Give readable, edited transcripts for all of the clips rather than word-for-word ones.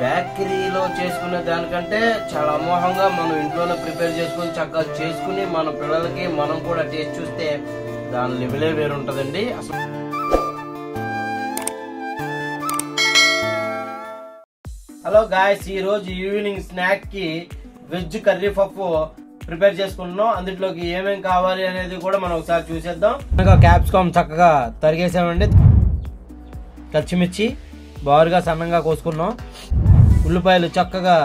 బేకరీలో చేసుకునే దానికంటే చాలా అమోఘంగా మనం ఇంట్లోనే ప్రిపేర్ చేసుకుని చక్కగా చేసుకుని మన పిల్లలకి మనం కూడా టేస్ట్ చూస్తే దాని లెవెలే వేరు ఉంటుందండి. అసలు హలో గాయస్, ఈ రోజు ఈవినింగ్ స్నాక్ కి వెజ్ కర్రీ పప్పు ప్రిపేర్ చేసుకుంటున్నాం. అందులోకి ఏమేం కావాలి అనేది కూడా మనం ఒకసారి చూసేద్దాం. క్యాప్సికమ్ చక్కగా తరిగేసామండి, పచ్చిమిర్చి బారుగా సన్నంగా కోసుకున్నాం, ఉల్లిపాయలు చక్కగా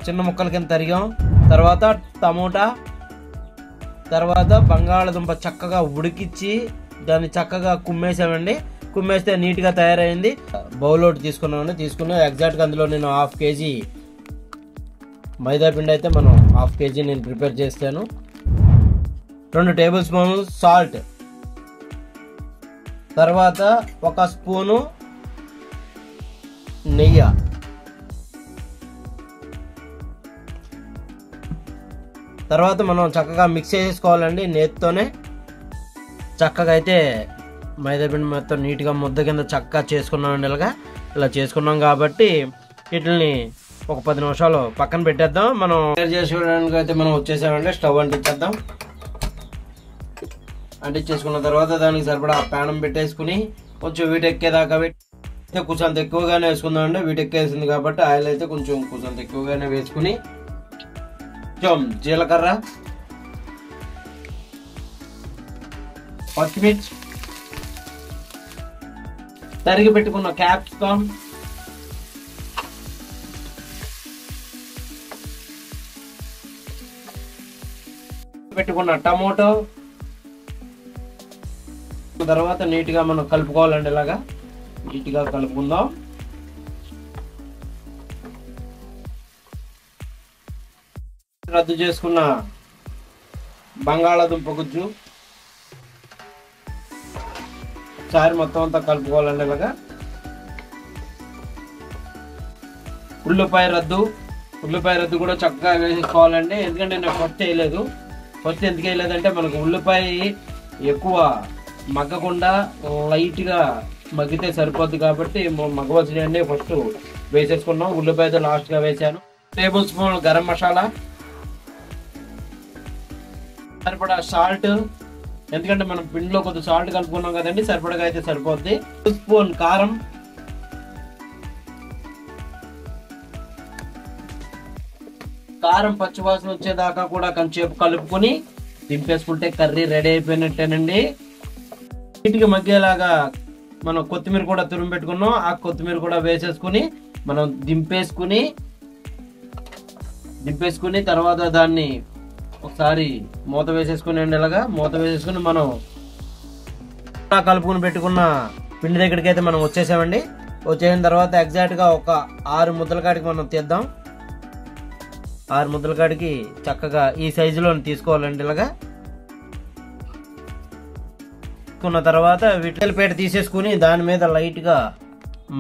చిన్న ముక్కల కింద తరిగాం, తర్వాత టమోటా, తర్వాత బంగాళదుంప చక్కగా ఉడికిచ్చి దాన్ని చక్కగా కుమ్మేసామండి. కుమ్మేస్తే నీట్గా తయారైంది. బౌల్ ఒకటి తీసుకున్నామండి. తీసుకున్నాం ఎగ్జాక్ట్గా అందులో నేను 1/2 kg మైదా పిండి అయితే మనం 1/2 kg నేను ప్రిపేర్ చేస్తాను. 2 టేబుల్ స్పూన్లు సాల్ట్, తర్వాత 1 స్పూను నెయ్యి, తర్వాత మనం చక్కగా మిక్స్ చేసుకోవాలండి. నేతితోనే చక్కగా అయితే మైదా పిండి మొత్తం నీట్గా ముద్ద కింద చక్కగా చేసుకున్నామండి. ఇలా చేసుకున్నాం కాబట్టి వీటిని ఒక 10 నిమిషాలు పక్కన పెట్టేద్దాం. మనం తయారు చేసుకోవడానికి అయితే మనం వచ్చేసామండి. స్టవ్ అంటించేద్దాం. అంటించేసుకున్న తర్వాత దానికి సరిపడా ప్యానం పెట్టేసుకుని కొంచెం వీటెక్కేదాకా అయితే కొంచెం ఎక్కువగానే వేసుకుందాం అండి. వీటెక్కేసింది కాబట్టి ఆయిల్ అయితే కొంచెం ఎక్కువగానే వేసుకుని కొంచెం జీలకర్ర, పచ్చిమిర్చి, తరిగి పెట్టుకున్న క్యాప్సికమ్, పెట్టుకున్న టమోటో, తర్వాత నీట్గా మనం కలుపుకోవాలండి. ఇలాగా నీట్గా కలుపుకుందాం. రద్దు చేసుకున్న బంగాళాదుంప గుజ్జు ఒకసారి మొత్తం అంతా కలుపుకోవాలండి. ఇలాగా ఉల్లిపాయ రద్దు కూడా చక్కగా వేసుకోవాలండి. ఎందుకంటే నేను ఫస్ట్ వేయలేదు. ఫస్ట్ ఎందుకు వేయలేదంటే మనకు ఉల్లిపాయ ఎక్కువ మగ్గకుండా లైట్గా మగ్గితే సరిపోద్ది కాబట్టి మగ్గవలసినండి ఫస్ట్ వేసేసుకున్నాం. ఉల్లిపాయతో లాస్ట్గా వేసాను. 1 టేబుల్ స్పూన్ గరం మసాలా, సరిపడా సాల్ట్, ఎందుకంటే మనం పిండిలో కొద్దిగా సాల్ట్ కలుపుకున్నాం కదండి, సరిపడగా అయితే సరిపోద్ది. 1 స్పూన్ కారం, కారం పచ్చివాసన వచ్చేదాకా కూడా కొంచెంసేపు కలుపుకొని దింపేసుకుంటే కర్రీ రెడీ అయిపోయినట్టేనండి. నీట్గా మగ్గేలాగా మనం కొత్తిమీర కూడా తురిమి పెట్టుకున్నాం. ఆ కొత్తిమీర కూడా వేసేసుకుని మనం దింపేసుకుని తర్వాత దాన్ని ఒకసారి మూత వేసేసుకుని ఇలాగా మూత వేసేసుకుని మనం కలుపుకుని పెట్టుకున్న పిండి దగ్గరికి అయితే మనం వచ్చేసామండి. వచ్చేసిన తర్వాత ఎగ్జాక్ట్గా ఒక 6 ముద్దల కాడికి మనం తీద్దాం. 6 ముద్దల కాడికి చక్కగా ఈ సైజులో తీసుకోవాలండి. ఇలాగా తీసుకున్న తర్వాత వీటిల్ పేట తీసేసుకుని దాని మీద లైట్గా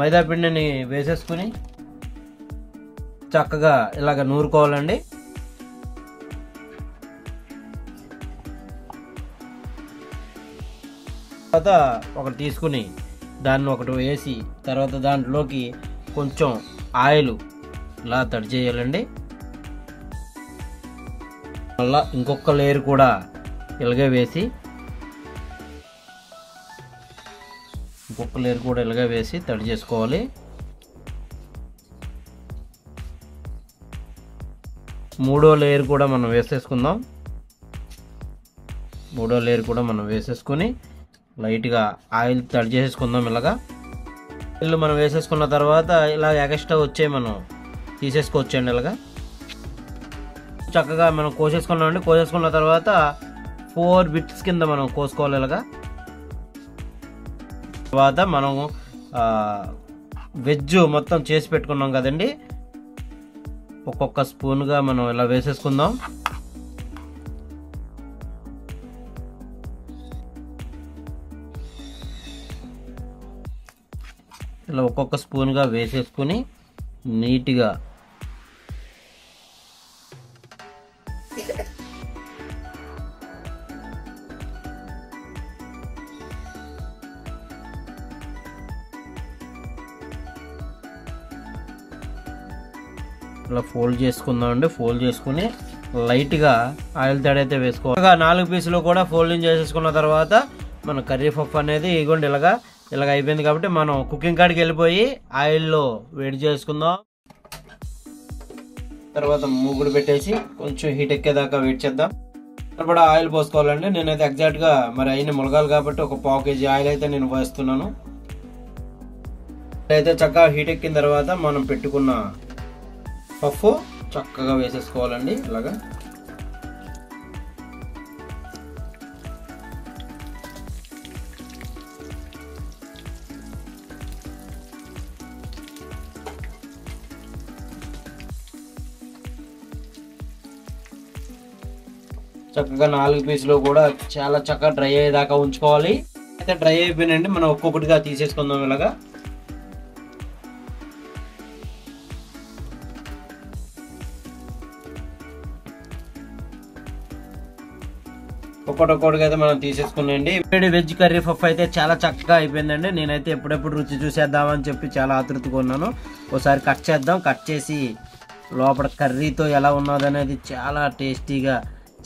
మైదా పిండిని వేసేసుకుని చక్కగా ఇలాగ నూరుకోవాలండి. తర్వాత ఒకటి తీసుకుని దాన్ని ఒకటి వేసి తర్వాత దాంట్లోకి కొంచెం ఆయిల్ ఇలా తడి చేయాలండి. మళ్ళా ఇంకొక లేయర్ కూడా ఇలాగే వేసి తడి చేసుకోవాలి. మూడో లేయర్ కూడా మనం వేసేసుకుందాం. వేసేసుకుని లైట్గా ఆయిల్ తడి చేసేసుకుందాం. ఇలాగా ఇల్లు మనం వేసేసుకున్న తర్వాత ఇలా ఎక్స్ట్రా వచ్చే మనం తీసేసుకోవచ్చండి. ఇలాగా చక్కగా మనం కోసేసుకున్నామండి. కోసేసుకున్న తర్వాత 4 బిట్స్ కింద మనం కోసుకోవాలి. ఇలాగా తర్వాత మనం వెజ్ మొత్తం చేసి పెట్టుకున్నాం కదండి, ఒక్కొక్క స్పూన్గా మనం ఇలా వేసేసుకుందాం. ఇలా ఒక్కొక్క స్పూన్గా వేసేసుకుని నీట్గా ఇలా ఫోల్డ్ చేసుకుందామండి. ఫోల్డ్ చేసుకుని లైట్గా ఆయిల్ తడైతే వేసుకోవాలి. 4 పీసులు కూడా ఫోల్డింగ్ చేసేసుకున్న తర్వాత మన కర్రీ పఫ్ అనేది ఇగోండి ఇలాగ అయిపోయింది. కాబట్టి మనం కుకింగ్ కాడికి వెళ్ళిపోయి ఆయిల్లో వేడి చేసుకుందాం. తర్వాత మూగుడు పెట్టేసి కొంచెం హీట్ ఎక్కేదాకా వెయిట్ చేద్దాం. తర్వాత ఆయిల్ పోసుకోవాలండి. నేనైతే ఎగ్జాక్ట్గా మరి అయిన ములగాలి కాబట్టి ఒక 1/2 kg ఆయిల్ అయితే నేను పోస్తున్నాను. అయితే చక్కగా హీట్ ఎక్కిన తర్వాత మనం పెట్టుకున్న పఫ్ చక్కగా వేసేసుకోవాలండి. ఇలాగా చక్కగా 4 పీసులు కూడా చాలా చక్కగా డ్రై అయ్యేదాకా ఉంచుకోవాలి. అయితే డ్రై అయిపోయినండి మనం ఒక్కొక్కటిగా తీసేసుకుందాం. ఇలాగా ఒక్కొక్కటిగా అయితే మనం తీసేసుకున్నాండి. వెజ్ కర్రీ పఫ్ అయితే చాలా చక్కగా అయిపోయిందండి. నేనైతే ఎప్పుడెప్పుడు రుచి చూసేద్దామని చెప్పి చాలా ఆతృతగా ఉన్నాను. ఒకసారి కట్ చేద్దాం. కట్ చేసి లోపల కర్రీతో ఎలా ఉన్నది అనేది చాలా టేస్టీగా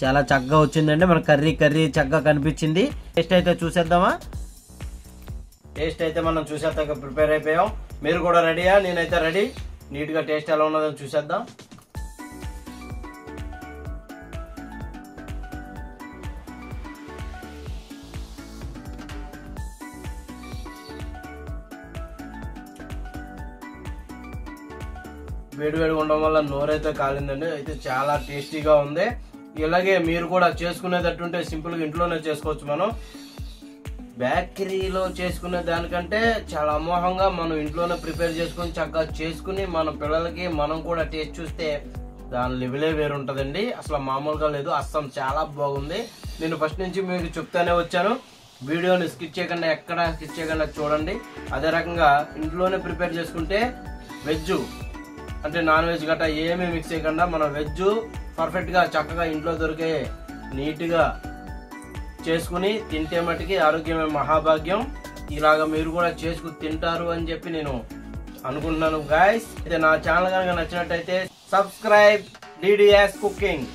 చాలా చక్కగా వచ్చిందండి. మన కర్రీ చక్కగా కనిపించింది. టేస్ట్ అయితే చూసేద్దామా? టేస్ట్ అయితే మనం చూసేద్దాం. ప్రిపేర్ అయిపోయాం. మీరు కూడా రెడీయా? నేనైతే రెడీ. నీట్గా టేస్ట్ ఎలా ఉన్నదని చూసేద్దాం. వేడివేడిగా ఉండడం వల్ల నోరైతే కాలిందండి. అయితే చాలా టేస్టీగా ఉంది. ఇలాగే మీరు కూడా చేసుకునేటట్టుంటే సింపుల్గా ఇంట్లోనే చేసుకోవచ్చు. మనం బేకరీలో చేసుకునే దానికంటే చాలా అమోఘంగా మనం ఇంట్లోనే ప్రిపేర్ చేసుకుని చక్కగా చేసుకుని మన పిల్లలకి మనం కూడా టేస్ట్ చూస్తే దాని లెవెలే వేరుంటుందండి. అసలు మామూలుగా లేదు. అస్సం చాలా బాగుంది. నేను ఫస్ట్ నుంచి మీకు చెప్తానే వచ్చాను. వీడియోని స్కిప్ చేయకుండా ఎక్కడ స్కిప్ చేయకుండా చూడండి. అదే రకంగా ఇంట్లోనే ప్రిపేర్ చేసుకుంటే వెజ్ అంటే నాన్ వెజ్ గట్రా ఏమీ మిక్స్ చేయకుండా మనం వెజ్ పర్ఫెక్ట్గా చక్కగా ఇంట్లో దొరికే నీట్గా చేసుకుని తింటే మటుకి ఆరోగ్యమే మహాభాగ్యం. ఇలాగా మీరు కూడా చేసుకుని తింటారు అని చెప్పి నేను అనుకుంటున్నాను. గాయస్ అయితే నా ఛానల్ కనుక నచ్చినట్టయితే సబ్స్క్రైబ్ DDS కుకింగ్.